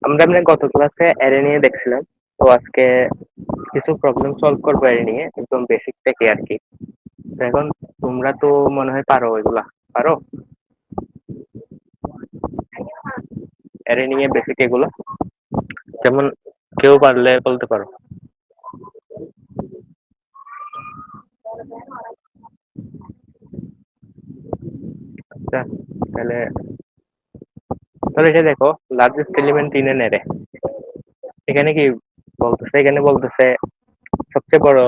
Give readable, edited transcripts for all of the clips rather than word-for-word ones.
আমরা এমনি গত ক্লাসে অ্যারে নিয়ে দেখছিলাম। তো আজকে কিছু প্রবলেম সলভ করবো অ্যারে নিয়ে, একদম বেসিক থেকে আর কি। তো এখন তোমরা তো মনে হয় পারো, এগুলা পারো অ্যারে নিয়ে বেসিক এগুলো, যেমন কেউ পারলে বলতে পারো। আচ্ছা, তাহলে তাহলে এটা দেখো, largest element in an array. এখানে কি বলতেছে? এখানে বলতেছে সবচেয়ে বড়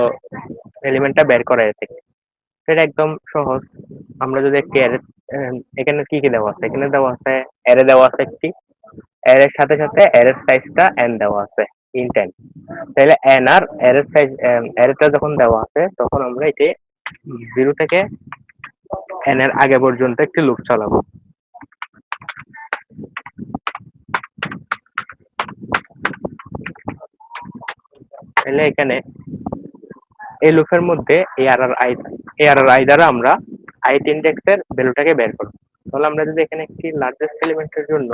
এলিমেন্টটা বের করা এর থেকে। এটা একদম সহজ। আমরা যদি একটি অ্যারে, এখানে কি কি দেওয়া আছে? এখানে দেওয়া আছে অ্যারে, দেওয়া আছে একটি অ্যারের সাথে সাথে অ্যারের সাইজটা n দেওয়া আছে, ইন্ট n। তাহলে n আর অ্যারের সাইজ, অ্যারেটা যখন দেওয়া আছে তখন আমরা এটি 0 থেকে n এর আগে পর্যন্ত একটি লুপ চালাবো। তাহলে এখানে এই লুপের মধ্যে ARR i দ্বারা আমরা ith ইন্ডেক্সের ভ্যালুটাকে বের করব। তাহলে আমরা যদি এখানে একটি লার্জেস্ট এলিমেন্টের জন্য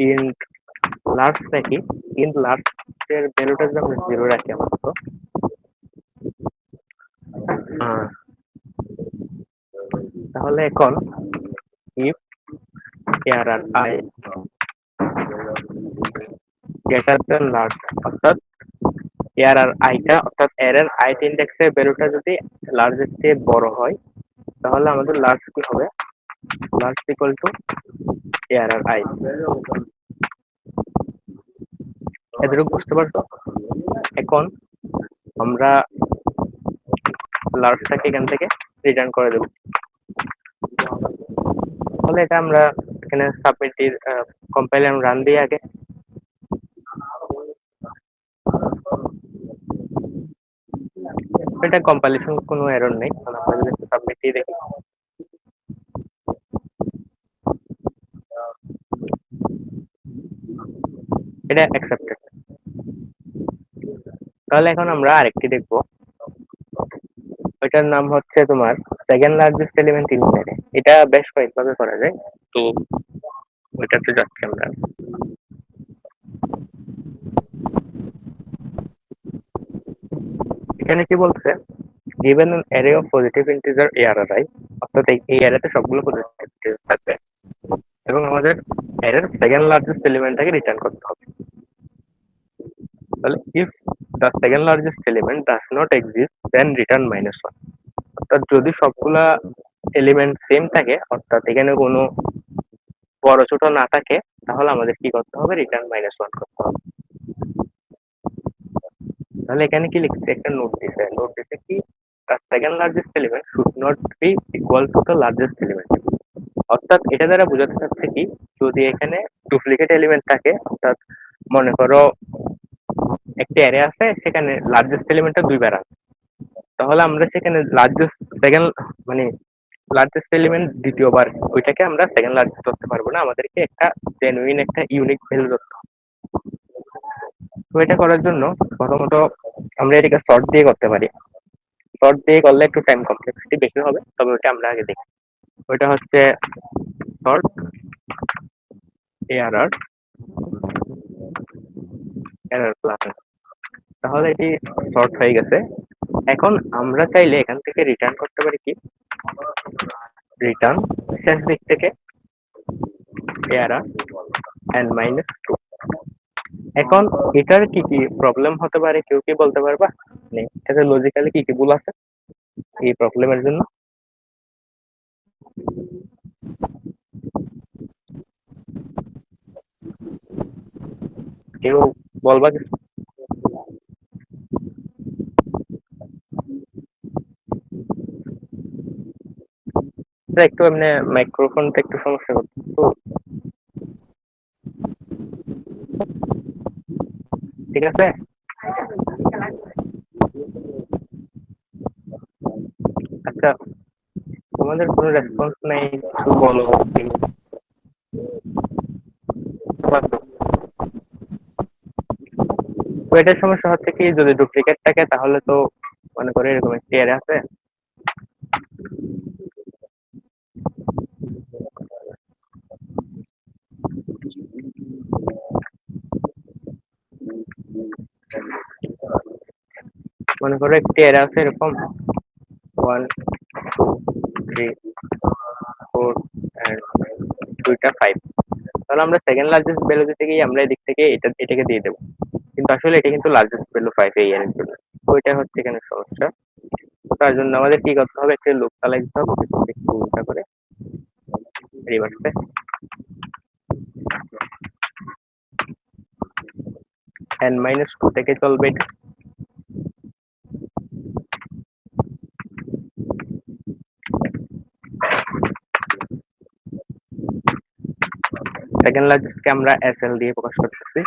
ইন্ট লার্জ রাখি, ইন্ট লার্জ এর ভ্যালুটা যদি আমরা 0 রাখি আপাতত, তাহলে এখন if ARR i greater than large, অর্থাৎ ARR i টা, অর্থাৎ এর ith ইন্ডেক্সের ভ্যালুটা যদি লার্জের চেয়ে বড় হয়, তাহলে আমাদের লার্জ কি হবে? Large equal to ARR i। এতটুকু বুঝতে পারছো? এখন আমরা লার্জটাকে এখান থেকে রিটার্ন করে দেবো। তাহলে এটা আমরা এখানে সাবমিট দিয়ে কম্পাইল এন্ড রান দিয়ে আগে। এটা কম্পাইলেশন কোনো এরর নেই, কারণ আমরা যদি সাবমিট দিয়ে দেখি, এটা অ্যাকসেপ্টেড। তাহলে এখন আমরা আরেকটি দেখবো, ওইটার নাম হচ্ছে তোমার second largest element in array. এটা বেশ কয়েকভাবে করা যায়, তো ওইটাতে যাচ্ছি আমরা। এখানে কি বলছে? given an array of positive integer ARRi, অর্থাৎ এই অ্যারেতে সবগুলো পজিটিভ ইন্টিজার থাকবে এবং আমাদের অ্যারের সেকেন্ড লার্জেস্ট এলিমেন্টটাকে রিটার্ন করতে হবে। তাহলে if the second largest element does not exist then return -1। অর্থাৎ যদি সবগুলা এলিমেন্ট সেম থাকে, অর্থাৎ এখানে কোনো বড় ছোট না থাকে, তাহলে আমাদের কি করতে হবে? রিটার্ন -1 করতে হবে। তাহলে এখানে কি লিখছে? একটা নোট দিছে কি the second largest element should not be equal to the largest element। অর্থাৎ এটা দ্বারা বোঝাতে চাচ্ছে কি, যদি এখানে ডুপ্লিকেট এলিমেন্ট থাকে, অর্থাৎ মনে করো একটি অ্যারে আছে, সেখানে লার্জেস্ট এলিমেন্টটা দুইবার আছে, তাহলে আমরা সেখানে লার্জেস্ট সেকেন্ড মানে লার্জেস্ট এলিমেন্ট দ্বিতীয়বার ওইটাকে আমরা সেকেন্ড লার্জেস্ট ধরতে পারবো না, আমাদেরকে একটা জেনুইন একটা ইউনিক ভ্যালু ধরতে হবে। তো এটা করার জন্য প্রথমত আমরা এটাকে সর্ট দিয়ে করতে পারি। সর্ট দিয়ে করলে একটু টাইম কমপ্লেক্সিটি বেশি হবে, তবে ওটা আমরা আগে দেখি। ওইটা হচ্ছে সর্ট ARR এরর ক্লাস। তাহলে এটি সর্ট হয়ে গেছে। এখন আমরা চাইলে এখান থেকে রিটার্ন করতে পারি কি, রিটার্ন শেষ দিক থেকে ARR n-2। এখন এটার কি কি প্রবলেম হতে পারে, কেউ কি বলতে পারবা? মানে এটাতে লজিক্যালি কি কি ভুল আছে এই প্রবলেমের জন্য? কেউ বলবা কিছু? একটু এমনি মাইক্রোফোনটা একটু সমস্যা করছে তো। ঠিক আছে, আচ্ছা, তোমাদের কোনো রেসপন্স নাই, একটু বলো। তো এটার সমস্যা হচ্ছে কি, যদি ডুপ্লিকেট থাকে তাহলে তো মনে করে এরকম একটি এর আছে, মনে করো একটি অ্যারে আছে এরকম 1 2 3 4 এন্ড দুইটা 5। তাহলে আমরা সেকেন্ড লার্জেস্ট ভ্যালু দিতে গিয়ে আমরা এদিক থেকে এটাকে দিয়ে দেবো, কিন্তু আসলে এটা কিন্তু লার্জেস্ট ভ্যালু 5 এই অ্যারের জন্য। তো এটা হচ্ছে এখানে সমস্যা। তো তার জন্য আমাদের কি করতে হবে, একটা লুপ চালাই দিতে হবে একটু উল্টা করে রিভার্সে। n-2 থেকে চলবে এটা। সেকেন্ড লার্জেস্ট কে আমরা SL দিয়ে প্রকাশ করতেছি,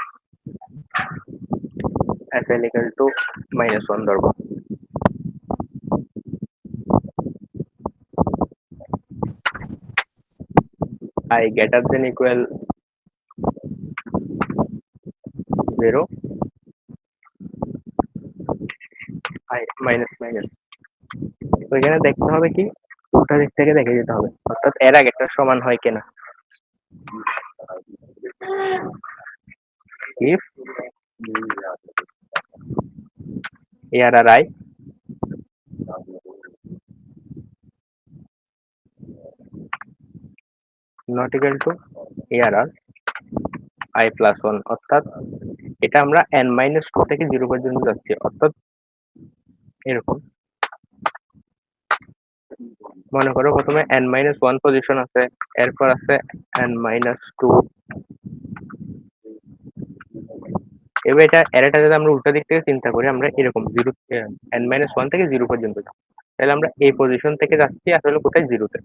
SL equal to -1 ধরবো। I greater than equal 0, I minus minus. তো এখানে দেখতে হবে কি, উল্টা দিক থেকে দেখে যেতে হবে, অর্থাৎ এর আগেরটা সমান হয় কিনা। if arr I not equal to arr I plus 1, অর্থাৎ এটা আমরা n-2 থেকে 0 পর্যন্ত যাচ্ছি, অর্থাৎ এরকম মনে করো প্রথমে n-1 পজিশন আছে, এরপর আছে n-2। এবার এটা অ্যারেটা যদি আমরা উল্টা দিক থেকে চিন্তা করি, আমরা এরকম 0 n-1 থেকে 0 পর্যন্ত যাব, তাহলে আমরা এই পজিশন থেকে যাচ্ছি আসলে কোথায়, 0-তে।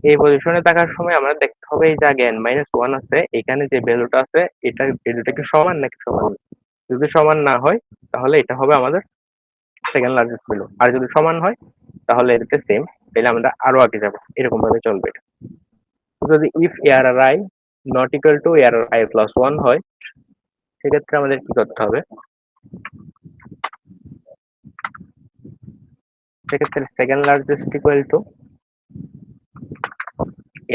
এই পজিশনে থাকার সময় আমরা দেখতে হবে এই যে আগে n-1 আছে, এখানে যে ভ্যালুটা আছে এটার ভ্যালুটা কি সমান নাকি সমান না। যদি সমান না হয় তাহলে এটা হবে আমাদের সেকেন্ড লার্জেস্ট ভ্যালু, আর যদি সমান হয় তাহলে এটাতে সেম, তাহলে আমরা আরো আগে যাব, এরকম ভাবে চলবে এটা। যদি if arr I not equal to arr I plus 1 হয়, সেক্ষেত্রে আমাদের কি করতে হবে, সেক্ষেত্রে second largest equal to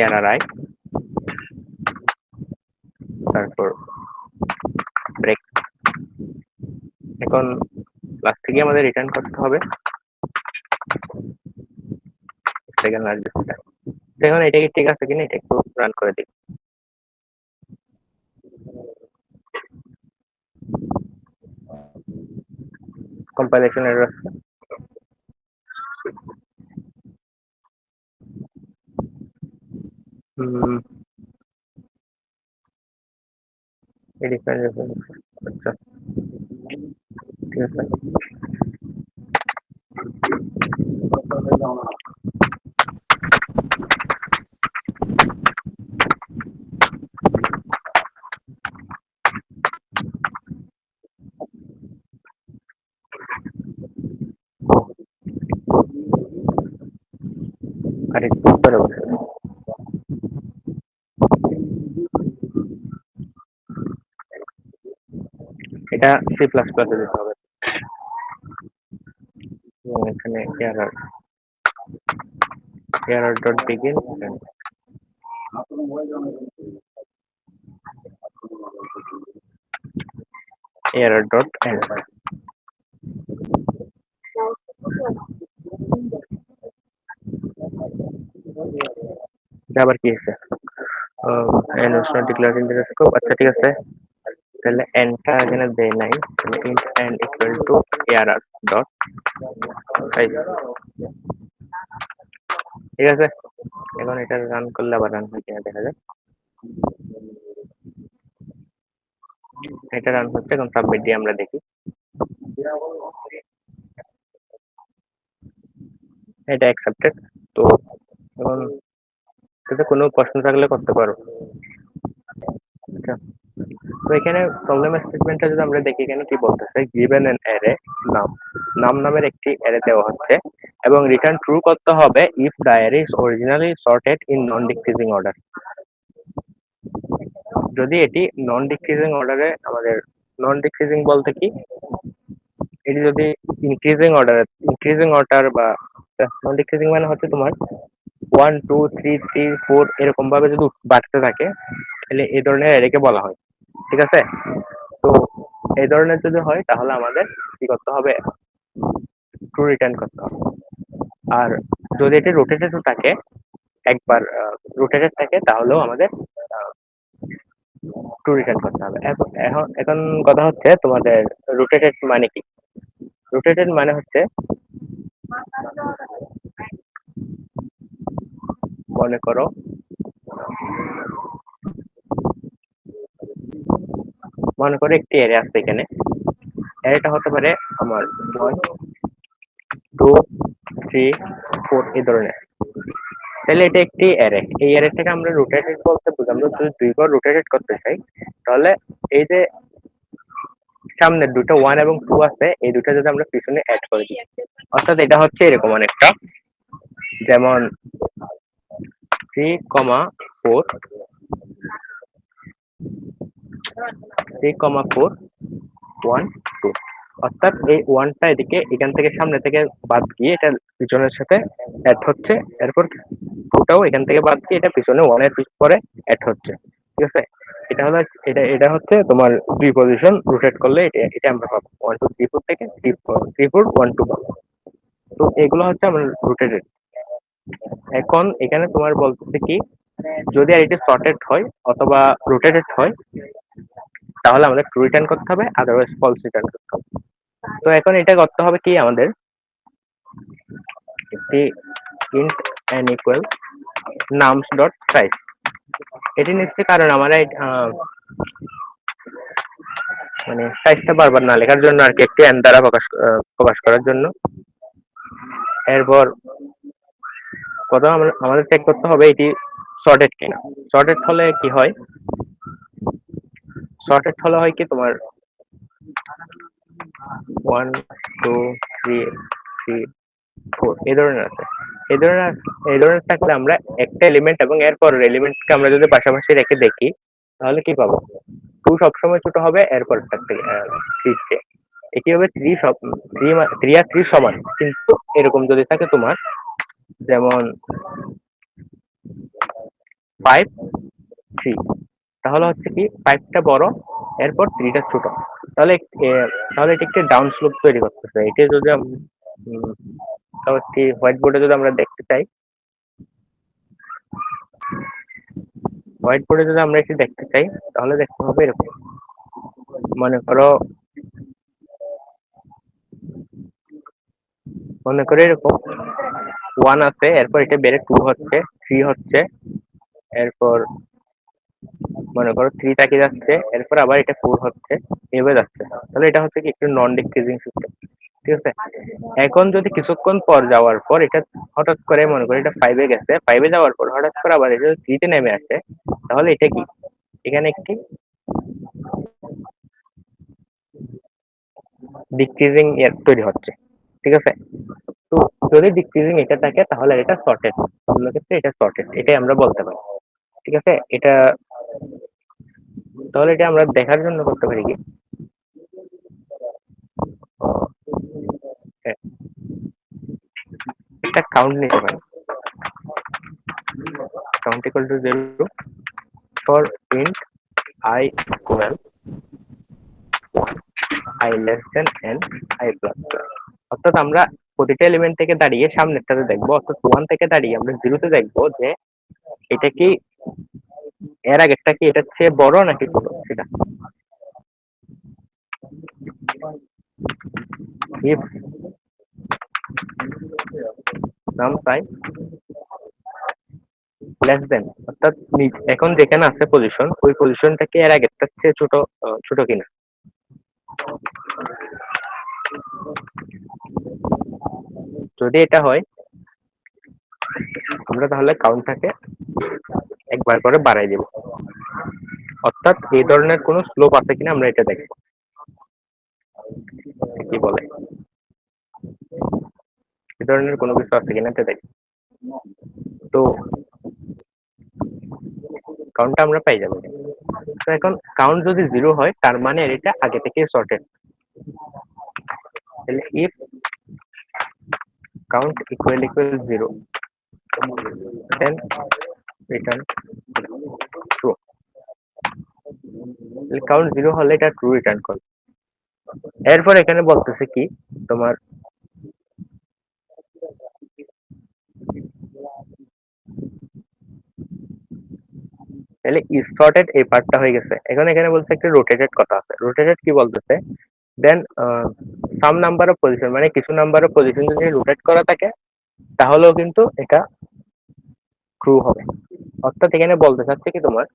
arr I, তারপর ব্রেক। এখন লাস্ট থেকে আমাদের রিটার্ন করতে হবে সেকেন্ড লার্জেস্ট। এখন এটা কি ঠিক আছে কিনা এটা একটু রান করে দিই। কম্পাইলেশন এরর আছে। আচ্ছা ঠিক আছে। আরেকটু উপরে বসে, এটা সি প্লাস প্লাসে দিতে হবে, এবং এখানে error dot begin error dot end। এটা আবার কি আছে, n is not declared in the scope। আচ্ছা ঠিক আছে, তাহলে n টা এখানে দেয় নাই, তাহলে int n equal to error dot size। ঠিক আছে, এখন এটা রান করলে আবার রান হয় কিনা দেখা যাক। এটা রান হচ্ছে, এখন সাবমিট দিয়ে আমরা দেখি। এটা অ্যাকসেপ্টেড। তো এখন যদি কোনো প্রশ্ন থাকলে করতে পারো। আচ্ছা, তো এখানে প্রবলেম স্টেটমেন্টটা যদি আমরা দেখি, এখানে কি বলতেছে, গিভেন এন অ্যারে নাম, নাম নামের একটি অ্যারে দেওয়া হচ্ছে এবং রিটার্ন ট্রু করতে হবে if the array is originally sorted in non decreasing order. যদি এটি নন ডিক্রিজিং অর্ডারে, আমাদের নন ডিক্রিজিং বলতে কি, এটি যদি ইনক্রিজিং অর্ডার বা নন ডিক্রিজিং মানে হচ্ছে তোমার 1 2 3 3 4 এরকম ভাবে যদি বাড়তে থাকে, তাহলে এই ধরনের অ্যারেকে বলা হয়। ঠিক আছে, তো এই ধরনের যদি হয় তাহলে আমাদের কি করতে হবে, ট্রু রিটার্ন করতে হবে। আর যদি এটি রোটেটেড থাকে, একবার রোটেটেড থাকে, তাহলেও আমাদের ট্রু রিটার্ন করতে হবে। এখন কথা হচ্ছে তোমাদের রোটেটেড মানে কি? রোটেটেড মানে হচ্ছে, মনে করো একটি অ্যারে আছে এখানে। অ্যারেটা হতে পারে আমার 1 2 3 4 এই ধরনের। তাহলে এটা একটি অ্যারে। এই অ্যারেটাকে আমরা রোটেটেড বলতে বুঝি। আমরা যদি দুইবার রোটেটেড করতে চাই, তাহলে এই যে সামনের দুটো 1 এবং 2 আছে, এই দুটো যদি আমরা পিছনে অ্যাড করে দিই, অর্থাৎ এটা হচ্ছে এরকম অনেকটা, যেমন 3, 4 3, 4 1 2, অর্থাৎ এই ওয়ানটা এদিকে এখান থেকে সামনে থেকে বাদ গিয়ে এটা পিছনের সাথে অ্যাড হচ্ছে। এরপর টুটাও এখান থেকে বাদ দিয়ে এটা পিছনে ওয়ানের পরে অ্যাড হচ্ছে। ঠিক আছে, এটা হলো, এটা হচ্ছে তোমার দুই পজিশন রোটেট করলে এটা আমরা পাবো 1 2 3 4 থেকে 3 4 1 2 পাবো। তো এগুলো হচ্ছে আমার রোটেটেড। এখন এখানে তোমার বলতেছে কি, যদি আর এটি সর্টেড হয় অথবা রোটেটেড হয়, তাহলে আমাদের ট্রু রিটার্ন করতে হবে, আদারওয়াইজ ফলস রিটার্ন করতে হবে। তো এখন এটা করতে হবে কি, আমাদের একটি int n equal nums dot size এটি নিচ্ছে, কারণ আমরা মানে সাইজটা বারবার না লেখার জন্য আর কি, একটি n দ্বারা প্রকাশ করার জন্য। এরপর প্রথম আমাদের চেক করতে হবে এটি সর্টেড কিনা। সর্টেড হলে কি হয়, সর্টেড হলে হয় কি তোমার 1 2 3 3 4 এই ধরনের আছে। এই ধরনের থাকলে আমরা একটা এলিমেন্ট এবং এর পরের এলিমেন্টকে আমরা যদি পাশাপাশি রেখে দেখি, তাহলে কি পাবো, 2 সবসময় ছোট হবে এরপরটা থেকে 3 তে। এটি হবে 3 সব 3 আর 3 সমান। কিন্তু এরকম যদি থাকে তোমার, যেমন 5 3, তাহলে হচ্ছে কি 5টা বড়, এরপর 3টা ছোট। তাহলে তাহলে এটি একটি ডাউন স্লোপ তৈরি করতেছে। এটি যদি হোয়াইট বোর্ডে যদি আমরা দেখতে চাই, হোয়াইট বোর্ডে যদি আমরা এটি দেখতে চাই, তাহলে দেখতে হবে এরকম। মনে করো এরকম 1 আছে, এরপর এটা বেড়ে 2 হচ্ছে, 3 হচ্ছে, এরপর মনে করো 3 টাকে যাচ্ছে, এরপর আবার এটা 4 হচ্ছে, এভাবে যাচ্ছে। তাহলে এটা হচ্ছে কি একটু নন ডিক্রিজিং সিস্টেম। ঠিক আছে, এখন যদি কিছুক্ষণ পর যাওয়ার পর এটা হঠাৎ করে মনে করি এটা 5 এ গেছে, 5 এ যাওয়ার পর হঠাৎ করে আবার এটা 3 তে নেমে আসে, তাহলে এটা কি, এখানে একটি ডিক্রিজিং তৈরি হচ্ছে। ঠিক আছে, তো যদি ডিক্রিজিং এটা থাকে, তাহলে এটা সর্টেড। অন্য ক্ষেত্রে এটা সর্টেড, এটাই আমরা বলতে পারি। ঠিক আছে, এটা তাহলে এটা আমরা দেখার জন্য করতে পারি কি, হ্যাঁ, একটা কাউন্ট নিতে পারি, count equal to 0 for int I equal 1, I less than n, I plus 1। অর্থাৎ আমরা প্রতিটা এলিমেন্ট থেকে দাঁড়িয়ে সামনেরটাতে দেখবো, অর্থাৎ 1 থেকে দাঁড়িয়ে আমরা 0 তে দেখবো যে এটা কি এর আগেরটা কি এটার চেয়ে বড় নাকি ছোট সেটা। if num size less than, অর্থাৎ এখন যেখানে আছে পজিশন, ওই পজিশনটাকে এর আগেরটার চেয়ে ছোট কিনা। যদি এটা হয়, আমরা তাহলে কাউন্টটাকে একবার করে বাড়াই দেব, অর্থাৎ এই ধরনের কোনো স্লোপ আছে কিনা আমরা এটা দেখবো। কি বলে, এই ধরনের কোনো কিছু আছে কিনা এটা দেখবো। তো কাউন্টটা আমরা পাই যাবো। তো এখন কাউন্ট যদি 0 হয়, তার মানে এটা আগে থেকে সর্টেড। তাহলে if count equal 0, then return true। Count 0 হলে এটা ট্রু রিটার্ন করবে। এরপর এখানে বলতেছে কি, তোমার তাহলে সর্টেড এই পার্টটা হয়ে গেছে। এখন এখানে বলছে একটা রোটেটেড কথা আছে। রোটেটেড কি বলতেছে? দেন সাম নাম্বার অফ পজিশন, মানে কিছু নাম্বার অফ পজিশন যদি রোটেট করা থাকে তাহলেও কিন্তু এটা ট্রু হবে। অর্থাৎ এখানে বলতে চাচ্ছে কি, তোমার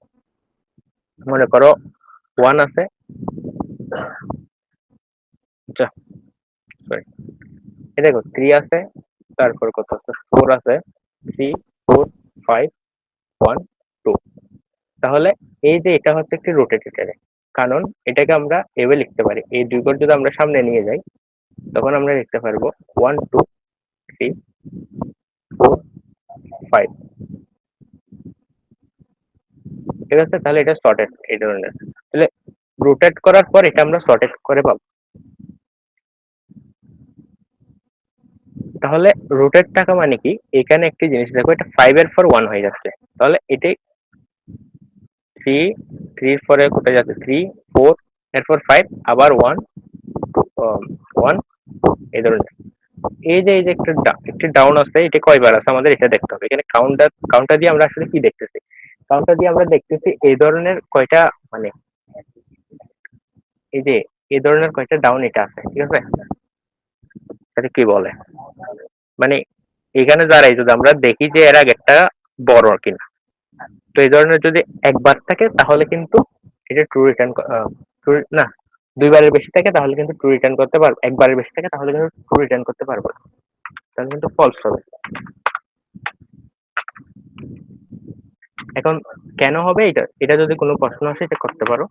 মনে করো 1 আছে, সরি, এই দেখো 3 আছে, তারপর কত আছে, 4 আছে, 3 4 5 1 2। তাহলে এই যে এটা হচ্ছে একটি রোটেটেড অ্যারে, কারণ এটাকে আমরা এভাবে লিখতে পারি। এই দুই ঘর যদি আমরা সামনে নিয়ে যাই তখন আমরা লিখতে পারবো 1 2 3 4 5। ঠিক আছে, তাহলে এটা সর্টেড এই ধরনের। তাহলে রোটেট করার পর এটা আমরা সর্টেড করে পাবো। তাহলে রোটেট টাকা মানে কি, এখানে একটি জিনিস দেখো, এটা 5 এর পর 1 হয়ে যাচ্ছে, তাহলে এটাই 3 3 পরে কোথায় যাচ্ছে, 3 4 এরপর 5 আবার 1 1 এই ধরনের। এই যে একটি ডাউন আছে, এটা কয়বার আছে আমাদের এটা দেখতে হবে। এখানে কাউন্টার দিয়ে আমরা আসলে কি দেখতেছি, কাউন্টার দিয়ে আমরা দেখতেছি এই ধরনের কয়টা, মানে এই যে এই ধরনের কয়টা ডাউন এটা আছে, ঠিক আছে। এটা কি বলে, মানে এখানে দাঁড়াই যদি আমরা দেখি যে এর আগেরটা বড় কিনা, তো এই ধরনের যদি একবার থাকে তাহলে কিন্তু এটা ট্রু রিটার্ন, না, দুইবারের বেশি থাকে তাহলে কিন্তু ট্রু রিটার্ন করতে পারবো, একবারের বেশি থাকে তাহলে কিন্তু ট্রু রিটার্ন করতে পারবো না, তাহলে কিন্তু ফলস হবে। এখন কেন হবে এটা, এটা যদি কোনো প্রশ্ন আসে এটা করতে পারো।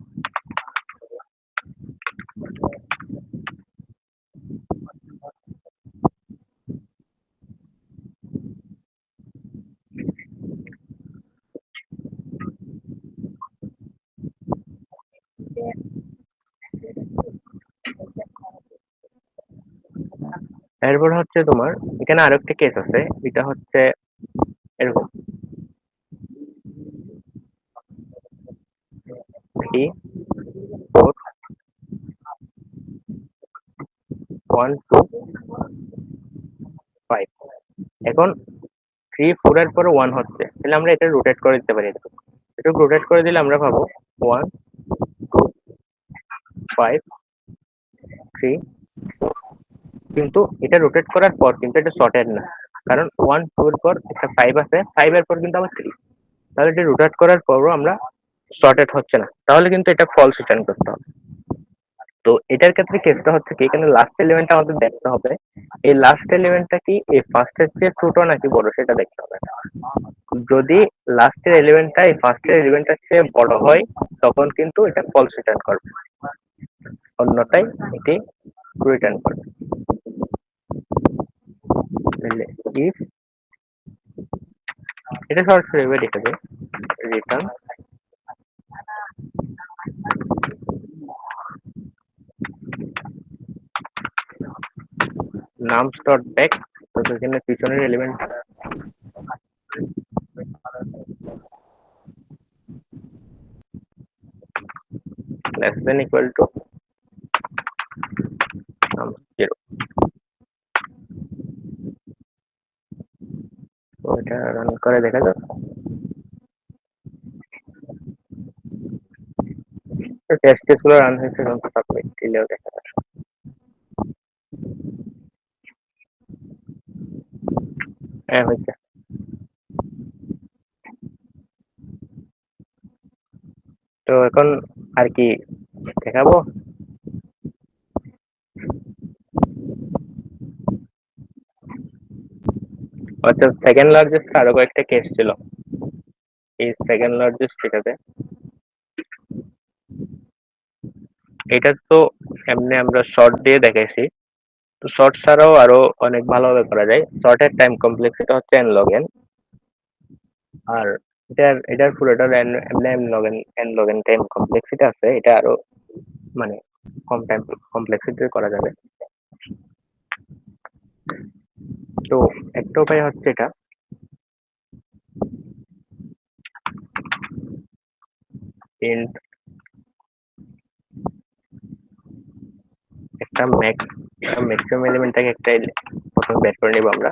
এরপর হচ্ছে তোমার এখানে আরো একটা কেস আছে, এটা হচ্ছে এরকম 3 4 1 2 5। এখন 3 4 এর পরে 1 হচ্ছে, তাহলে আমরা এটা রোটেট করে দিতে পারি। এটা রোটেট করে দিলে আমরা পাবো 1 2 5 3। কিন্তু এটা রোটেট করার পর কিন্তু এটা শর্টেড না, কারণ 1 2 এর পর একটা 5 আছে, 5 এর পর কিন্তু আবার 3, তাহলে এটা রোটেট করার পরও আমরা শর্টেড হচ্ছে না, তাহলে কিন্তু এটা ফলস রিটার্ন করতে হবে। তো এটার ক্ষেত্রে কেসটা হচ্ছে কি, এখানে লাস্ট এলিমেন্টটা আমাদের দেখতে হবে, এই লাস্ট এলিমেন্টটা কি এই ফার্স্টের চেয়ে ছোট নাকি বড় সেটা দেখতে হবে। যদি লাস্টের এলিমেন্টটা এই ফার্স্টের এলিমেন্টটার চেয়ে বড় হয় তখন কিন্তু এটা ফলস রিটার্ন করবে, অন্যথায় এটি ট্রু রিটার্ন করবে। ইফ এটা সরাসরি এভাবে লিখে দেয়, রিটার্ন নামস ডট ব্যাক, তো সেখানে পিছনের element less than equal to nums 0। তো এটা রান করে দেখা যাক। টেস্ট কেসগুলো রান হয়েছে, কিন্তু সাবমিট দিলেও দেখা যাবে। হ্যাঁ হয়েছে। তো এখন আর কি দেখাবো? আচ্ছা, সেকেন্ড লার্জেস্ট আরো কয়েকটা কেস ছিল, এই সেকেন্ড লার্জেস্ট এটাতে, এটা তো এমনি আমরা শর্ট দিয়ে দেখাইছি। তো শর্ট ছাড়াও আরো অনেক ভালোভাবে করা যায়। শর্টের টাইম কমপ্লেক্সিটি হচ্ছে n log n, আর এটার পুরোটার n log n time complexity আছে, এটা আরো মানে কম টাইম কমপ্লেক্সিটি করা যাবে। তো একটা উপায় হচ্ছে এটা, int একটা ম্যাক্সিমাম এলিমেন্টটাকে একটা প্রথমে বের করে নিব আমরা।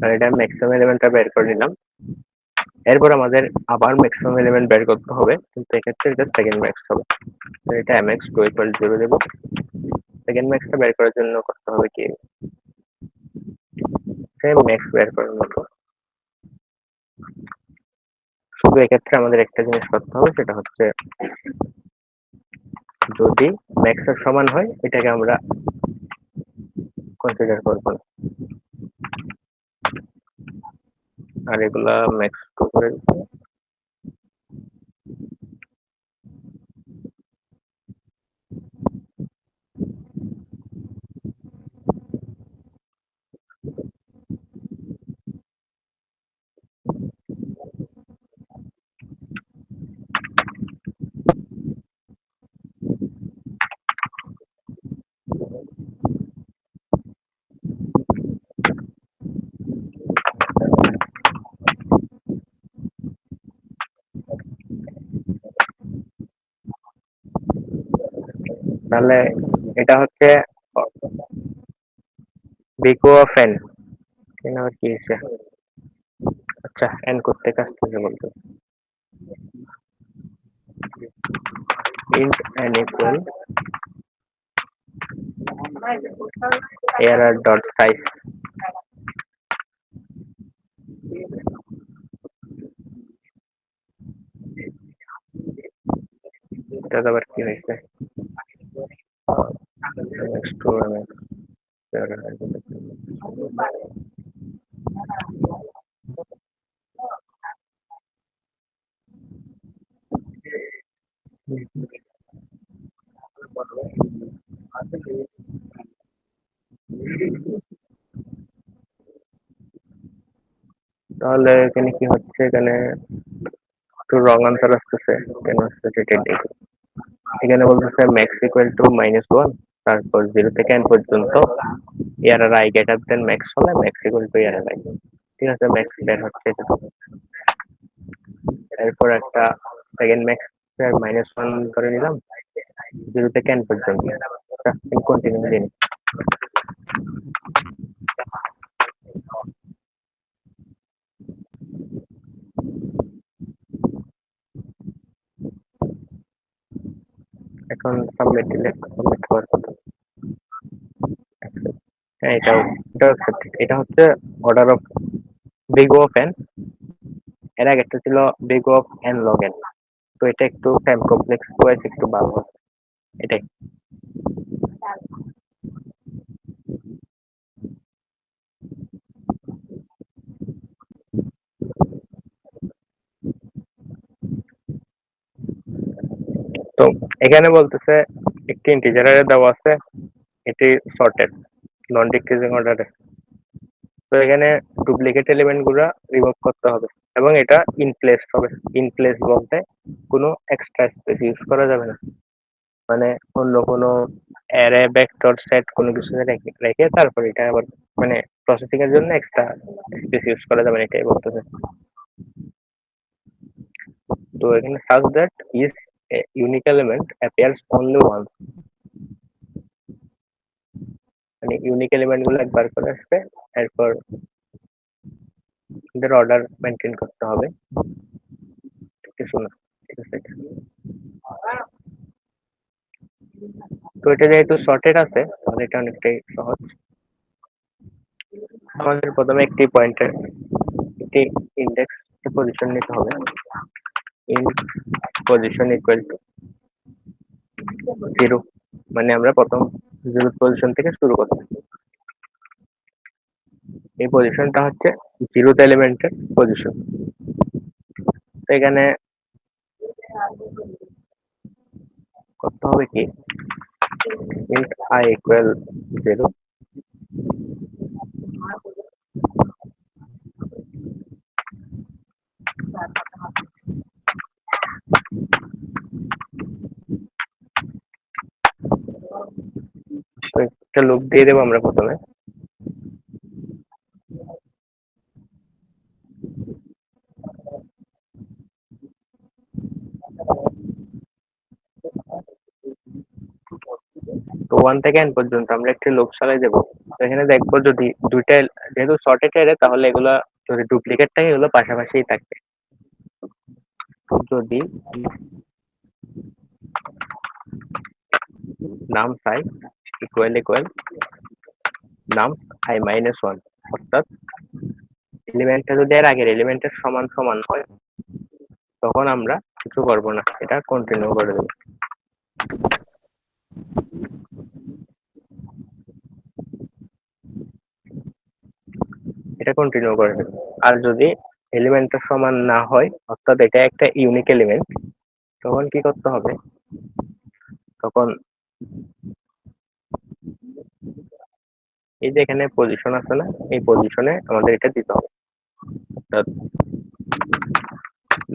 আর এটা ম্যাক্সিমাম এলিমেন্টটা বের করে নিলাম। এরপর আমাদের আবার ম্যাক্সিমাম এলিমেন্ট বের করতে হবে, কিন্তু এক্ষেত্রে এটা সেকেন্ড ম্যাক্স হবে। তো এটা mx 2 ইকুয়াল 0 দেবো। সেকেন্ড ম্যাক্সটা বের করার জন্য করতে হবে কি, সেম ম্যাক্স বের করার মতো, শুধু এক্ষেত্রে আমাদের একটা জিনিস করতে হবে, সেটা হচ্ছে যদি ম্যাক্স এর সমান হয় এটাকে আমরা কনসিডার করব না। আর এগুলা ম্যাক্স টু করে দিতে। তাহলে এটা হচ্ছে বিকো অফ এন, এখানে আবার কি হচ্ছে? আচ্ছা, এন করতে আসতেছে বলতে, int n equal error dot size। এটা আবার কি হয়েছে? next to তাহলে এখানে কি হচ্ছে? এখানে একটু রং আনসার আসতেছে, কেন আসতেছে এটা দেখি। এখানে বলতেছে ম্যাক্স ইকুয়াল টু -1, তারপর 0 থেকে n পর্যন্ত error I greater than max হলে max equal to error I. ঠিক আছে, ম্যাক্স বের হচ্ছে এটা। এরপর একটা সেকেন্ড ম্যাক্স -1 করে নিলাম 0 থেকে n পর্যন্ত, কন্টিনিউ দিন। এখন সাবমিট দিলে সাবমিট হওয়ার কথা। হ্যাঁ, এটা এটা হচ্ছে order of big of N. এর আগে একটা ছিল big of N log N. তো এটা একটু টাইম কমপ্লেক্স ওয়াইজ একটু ভালো হবে এটাই। তো এখানে বলতেছে একটি ইন্টিজার দেওয়া আছে, এটি সর্টেড নন ডিক্রিজিং অর্ডারে। তো এখানে ডুপ্লিকেট এলিমেন্ট গুলা রিমুভ করতে হবে এবং এটা ইন প্লেস হবে। ইন প্লেস বলতে কোনো এক্সট্রা স্পেস ইউজ করা যাবে না, মানে অন্য কোনো অ্যারে ভেক্টর সেট কোনো কিছু রেখে রেখে তারপর এটা আবার মানে প্রসেসিং এর জন্য এক্সট্রা স্পেস ইউজ করা যাবে না, এটাই বলতেছে। তো এখানে such that is a unique element appears only once, মানে ইউনিক এলিমেন্ট গুলো একবার করে আসবে, এরপর এদের অর্ডার মেনটেন করতে হবে, কিছু না। ঠিক আছে, তো এটা যেহেতু শর্টেড আছে তাহলে এটা অনেকটাই সহজ। আমাদের প্রথমে একটি পয়েন্টার, একটি ইন্ডেক্স পজিশন নিতে হবে। ইন পজিশন ইকুয়াল টু 0, মানে আমরা প্রথম 0 পজিশন থেকে শুরু করছি। এই পজিশনটা হচ্ছে 0th এলিমেন্টের পজিশন। তো এখানে করতে হবে কি, int I equal 0, তো একটা লুপ দিয়ে দেবো আমরা প্রথমে। তো 1 থেকে n পর্যন্ত আমরা একটি লুপ চালাই দেবো, এখানে দেখবো যদি দুইটা যেহেতু সর্টেড অ্যারে তাহলে এগুলা যদি ডুপ্লিকেট থাকে এগুলো পাশাপাশিই থাকবে। যদি নাম সাই ইকুয়াল ইকুয়াল নাম আই মাইনাস ওয়ান, অর্থাৎ এলিমেন্টটা যদি এর আগের এলিমেন্টের সমান সমান হয় তখন আমরা কিছু করবো না, এটা কন্টিনিউ করে দেবো। এটা কন্টিনিউ করে দেবো। আর যদি এলিমেন্টটা সমান না হয় অর্থাৎ এটা একটা ইউনিক এলিমেন্ট, তখন কি করতে হবে, তখন এই যে এখানে পজিশন আছে না, এই পজিশনে আমাদের এটা দিতে হবে। অর্থাৎ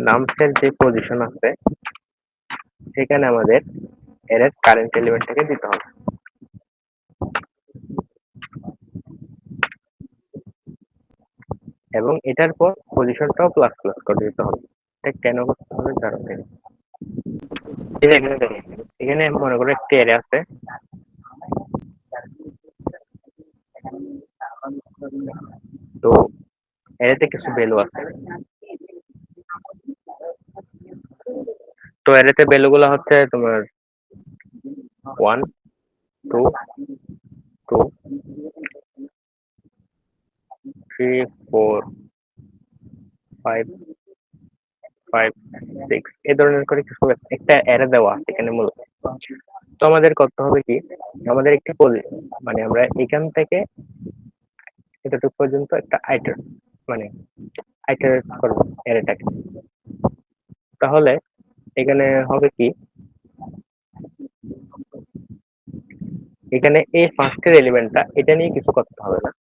নামসের যে পজিশন আছে সেখানে আমাদের এর কারেন্ট এলিমেন্টটাকে দিতে হবে। এবং এটার পর পজিশনটাও প্লাস প্লাস করে দিতে হবে। এটা কেন করতে হবে কারণ এই যে এখানে দেখেন, এখানে মনে করো একটা এরে আছে, তো এরেতে কিছু ভ্যালু আছে, তো এরেতে ভ্যালু গুলো হচ্ছে তোমার 1 2 2 3 4 5 5 6 এই ধরনের করে কিছু একটা এরে দেওয়া আছে এখানে মূলত। তো আমাদের করতে হবে কি, আমাদের একটি মানে আমরা এখান থেকে এতটুকু পর্যন্ত একটা আইটার মানে আইটারেট করবো এরেটাকে। তাহলে এখানে হবে কি, এখানে এই ফার্স্টের এলিমেন্টটা এটা নিয়ে কিছু করতে হবে না,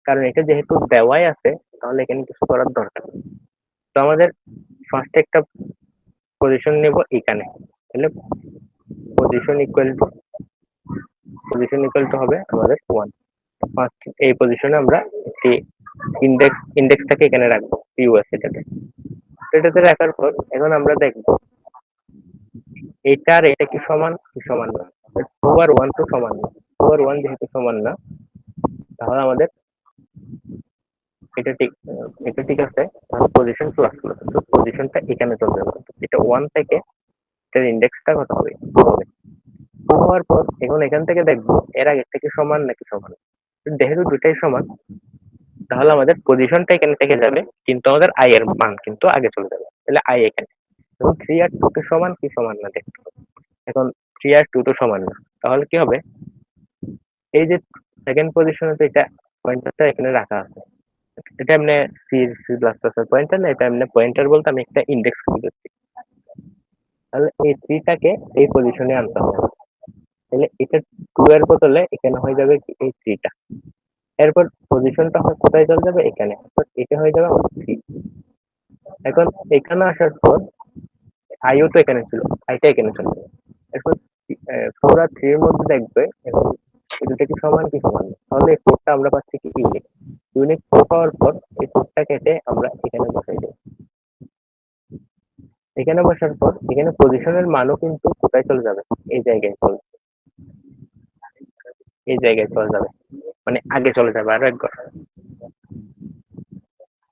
কারণ এটা যেহেতু দেওয়াই আছে তাহলে এখানে কিছু করার দরকার নেই। তো আমাদের ফার্স্টে একটা পজিশন নেব এখানে, তাহলে পজিশন ইকুয়াল টু হবে আমাদের 1। ফার্স্ট এই পজিশনে আমরা একটি ইন্ডেক্সটাকে এখানে রাখবো পিওএস এটাতে। এটাতে রাখার পর এখন আমরা দেখবো এটা আর এটা কি সমান কি সমান না। 2 আর 1 তো সমান না, 2 আর 1 যেহেতু সমান না তাহলে আমাদের এটা ঠিক, এটা ঠিক আছে, তাহলে পজিশন প্লাস প্লাস, তো পজিশনটা এখানে চলে যাবে। এটা 1 থেকে এটার ইন্ডেক্সটা কত হবে 2 হবে। 2 হওয়ার পর এখন এখান থেকে দেখবো এর আগে থেকে সমান নাকি সমান। যেহেতু দুটাই সমান তাহলে আমাদের পজিশনটা এখানে থেকে যাবে, কিন্তু আমাদের আই এর মান কিন্তু আগে চলে যাবে, তাহলে আই এখানে। এবং 3 আর 2 কে সমান কি সমান না দেখতে হবে। এখন 3 আর 2 তো সমান না, তাহলে কি হবে, এই যে সেকেন্ড পজিশনে তো এটা পয়েন্টারটা এখানে রাখা আছে, এটা এমনি সি সি প্লাস প্লাস এর পয়েন্টার না, এটা এমনি পয়েন্টার বলতে আমি একটা ইন্ডেক্স দিচ্ছি। তাহলে এই 3 টাকে এই পজিশনে আনতে হবে, তাহলে এটা 2 এর বদলে এখানে হয়ে যাবে কি এই 3 টা। এরপর পজিশনটা কোথায় চলে যাবে এখানে, অর্থাৎ এটা হয়ে যাবে আমার 3। এখন এখানে আসার পর আইও তো এখানে ছিল, আইটা এখানে চলে যাবে। এরপর 4 আর 3 এর মধ্যে দেখবে এখন এই দুটো কি সমান কি সমান না, তাহলে এই 4টা আমরা পাচ্ছি কি ইউনিক। ইউনিক 4 পাওয়ার পর এই 4টা কেটে আমরা এখানে বসাই দেব। এখানে বসার পর এখানে পজিশনের মানও কিন্তু কোথায় চলে যাবে, এই জায়গায় চলে, এই জায়গায় চলে যাবে, মানে আগে চলে যাবে আরো একবার।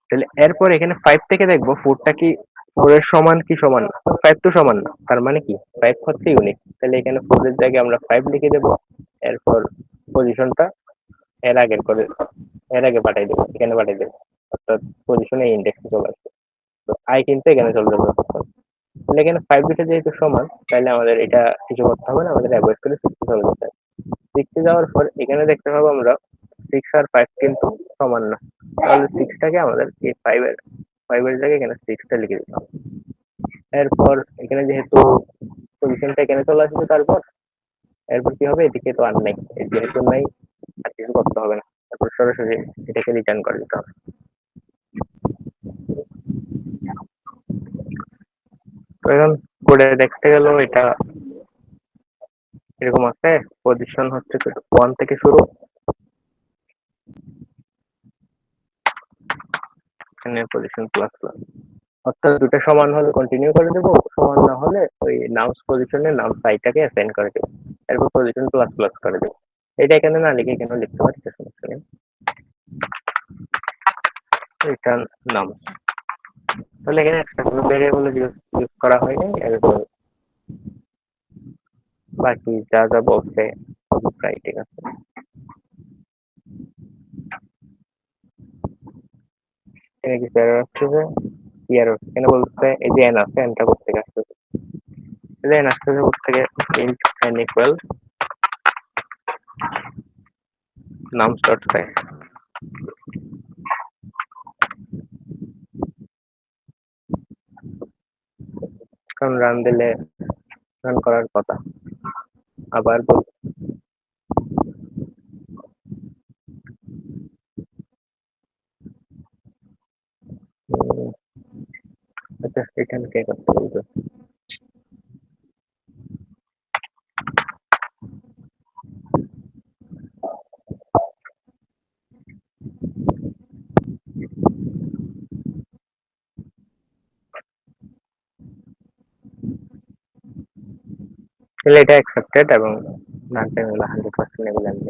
তাহলে এরপর এখানে 5 থেকে দেখবো 4টা কি 4 এর সমান কি সমান না, 5 তো সমান না, তার মানে কি 5 হচ্ছে ইউনিক, তাহলে এখানে 4 এর জায়গায় আমরা 5 লিখে দেবো। এরপর পজিশনটা এর আগের করে এর আগে পাঠাই দেবো, এখানে পাঠাই দেবো, অর্থাৎ পজিশনে ইন্ডেক্স চলে আসবে। তো আই কিন্তু এখানে চলে যাবে। তাহলে এখানে 5 দুটো যেহেতু সমান তাহলে আমাদের এটা কিছু করতে হবে না, আমাদের অ্যাভয়েড করে 6 চলে যেতে হবে। 6 যাওয়ার পর এখানে দেখতে পাবো আমরা 6 আর 5 কিন্তু সমান না, তাহলে 6 টাকে আমাদের এই 5 এর জায়গায় এখানে 6 টা লিখে দিতে হবে। এরপর এখানে যেহেতু পজিশনটা এখানে চলে আসবে, তারপর এরপর কি হবে, এদিকে তো আর নেই, যেহেতু নাই আর কিছু করতে হবে না, তারপর সরাসরি এটাকে রিটার্ন করে দিতে হবে। তো এখন কোডে দেখতে গেল এটা এরকম আছে, পজিশন হচ্ছে 1 থেকে শুরু, এখানে পজিশন প্লাস প্লাস, অর্থাৎ দুটো সমান হলে কন্টিনিউ করে দেবো, সমান না হলে ওই নামস পজিশনে নাম সাইটাকে অ্যাসাইন করে দেবো, এরপর পজিশন প্লাস প্লাস করে দেবো। এটা এখানে না লিখে এখানে লিখতে পারি, সমস্যা নেই। রিটার্ন নাম। তাহলে এখানে একটা কোনো ভেরিয়েবল ইউজ করা হয়নি, এরপর বাকি যা যা বলছে সবই প্রায় ঠিক আছে। এখানে কিছু এরর আসছে, যে কি এরর এখানে বলছে এই যে এন আছে, এনটা কোথেকে আসতেছে, এই যে এন আসতেছে কোথেকে, int N equal nums dot size. কারণ রান দিলে রান করার কথা, আবার বল। উম, আচ্ছা এখানে কে করতে বলতো, তাহলে এটা অ্যাকসেপ্টেড এবং রান টাইম হলো 100% এগুলো আমি